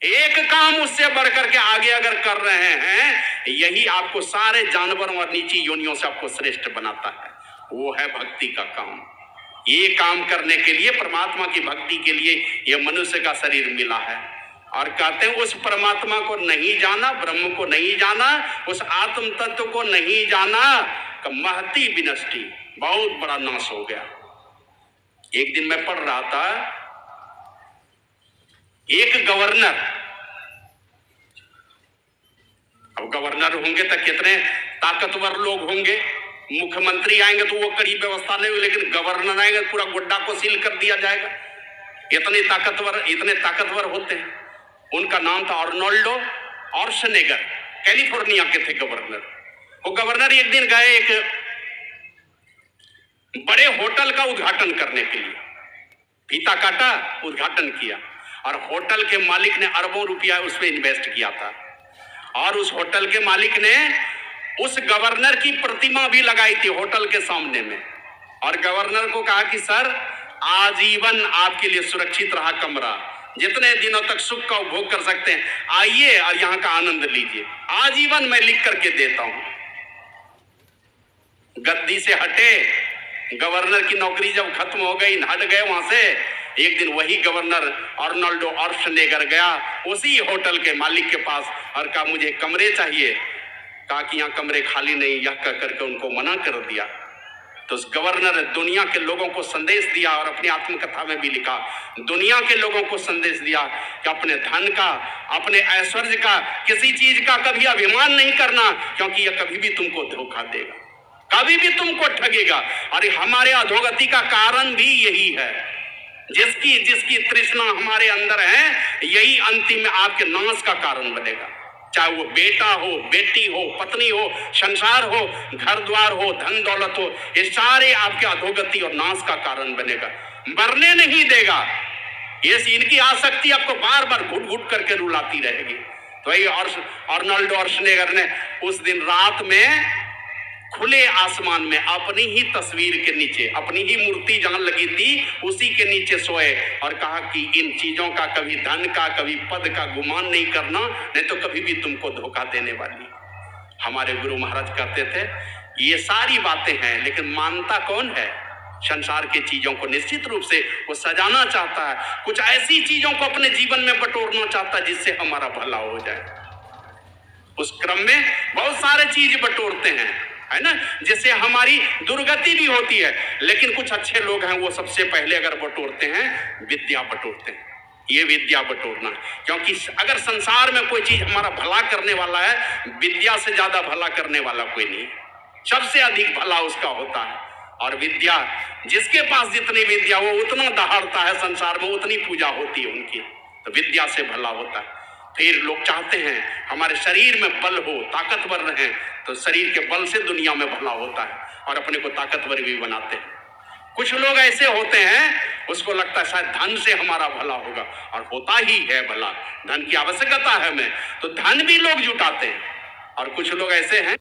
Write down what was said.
एक काम उससे बढ़कर के आगे अगर कर रहे हैं, यही आपको सारे जानवरों और नीची योनियों से आपको श्रेष्ठ बनाता है। वो है भक्ति का काम। ये काम करने के लिए, परमात्मा की भक्ति के लिए ये मनुष्य का शरीर मिला है। और कहते हैं उस परमात्मा को नहीं जाना, ब्रह्म को नहीं जाना, उस आत्म तत्व को नहीं जाना, का महती विनष्टि, बहुत बड़ा नाश हो गया। एक दिन मैं पढ़ रहा था, एक गवर्नर, अब गवर्नर होंगे तो कितने ताकतवर लोग होंगे, मुख्यमंत्री आएंगे तो वो कड़ी व्यवस्था नहीं, लेकिन गवर्नर आएंगे तो पूरा गुड्डा को सील कर दिया जाएगा। इतने ताकतवर होते हैं। उनका नाम था अर्नोल्डो ऑर्शनेगर, कैलिफोर्निया के थे गवर्नर। वो गवर्नर एक दिन गए एक बड़े होटल का उद्घाटन करने के लिए, फीता काटा, उद्घाटन किया, और होटल के मालिक ने अरबों रुपया उस पर इन्वेस्ट किया था। और उस होटल के मालिक ने उस गवर्नर की प्रतिमा भी लगाई थी होटल के सामने में, और गवर्नर को कहा कि सर, आजीवन आपके लिए सुरक्षित रहा कमरा, जितने दिनों तक सुख का उपभोग कर सकते हैं आइए और यहां का आनंद लीजिए, आजीवन मैं लिख करके देता हूं। गद्दी से हटे, गवर्नर की नौकरी जब खत्म हो गई, हट गए वहां से, एक दिन वही गवर्नर अर्नोल्डो ऑर्शनेगर गया उसी होटल के मालिक के पास और कहा मुझे कमरे चाहिए। कहा कि यहाँ कमरे खाली नहीं, यह कह करके उनको मना कर दिया। तो उस गवर्नर ने दुनिया के लोगों को संदेश दिया, और अपनी आत्मकथा में भी लिखा, दुनिया के लोगों को संदेश दिया कि अपने धन का, अपने ऐश्वर्य का, किसी चीज का कभी अभिमान नहीं करना, क्योंकि यह कभी भी तुमको धोखा देगा, कभी भी तुमको ठगेगा। और हमारे अधोगति का कारण भी यही है। जिसकी जिसकी तृष्णा हमारे अंदर है, यही अंतिम में आपके नाश का कारण बनेगा। चाहे वो बेटा हो, बेटी हो, पत्नी हो, संसार हो, घर द्वार हो, धन दौलत हो, ये सारे आपके अधोगति और नाश का कारण बनेगा, मरने नहीं देगा। ये इनकी आसक्ति आपको बार बार घुट घुट करके रुलाती रहेगी। तो वही अर्नोल्डो ऑर्शनेगर ने उस दिन रात में खुले आसमान में अपनी ही तस्वीर के नीचे, अपनी ही मूर्ति जहां लगी थी उसी के नीचे सोए, और कहा कि इन चीजों का, कभी धन का, कभी पद का गुमान नहीं करना, नहीं तो कभी भी तुमको धोखा देने वाली। हमारे गुरु महाराज कहते थे ये सारी बातें हैं, लेकिन मानता कौन है? संसार के चीजों को निश्चित रूप से वो सजाना चाहता है, कुछ ऐसी चीजों को अपने जीवन में बटोरना चाहता है जिससे हमारा भला हो जाए। उस क्रम में बहुत सारे चीज बटोरते हैं, है ना, जिससे हमारी दुर्गति भी होती है। लेकिन कुछ अच्छे लोग हैं, वो सबसे पहले अगर बटोरते हैं, विद्या बटोरते हैं। ये विद्या बटोरना, क्योंकि अगर संसार में कोई चीज हमारा भला करने वाला है, विद्या से ज्यादा भला करने वाला कोई नहीं, सबसे अधिक भला उसका होता है। और विद्या, जिसके पास जितनी विद्या वो उतना दहाड़ता है संसार में, उतनी पूजा होती है उनकी, तो विद्या से भला होता है। फिर लोग चाहते हैं हमारे शरीर में बल हो, ताकतवर रहें, तो शरीर के बल से दुनिया में भला होता है, और अपने को ताकतवर भी बनाते हैं। कुछ लोग ऐसे होते हैं, उसको लगता है शायद धन से हमारा भला होगा, और होता ही है भला, धन की आवश्यकता है हमें, तो धन भी लोग जुटाते हैं। और कुछ लोग ऐसे हैं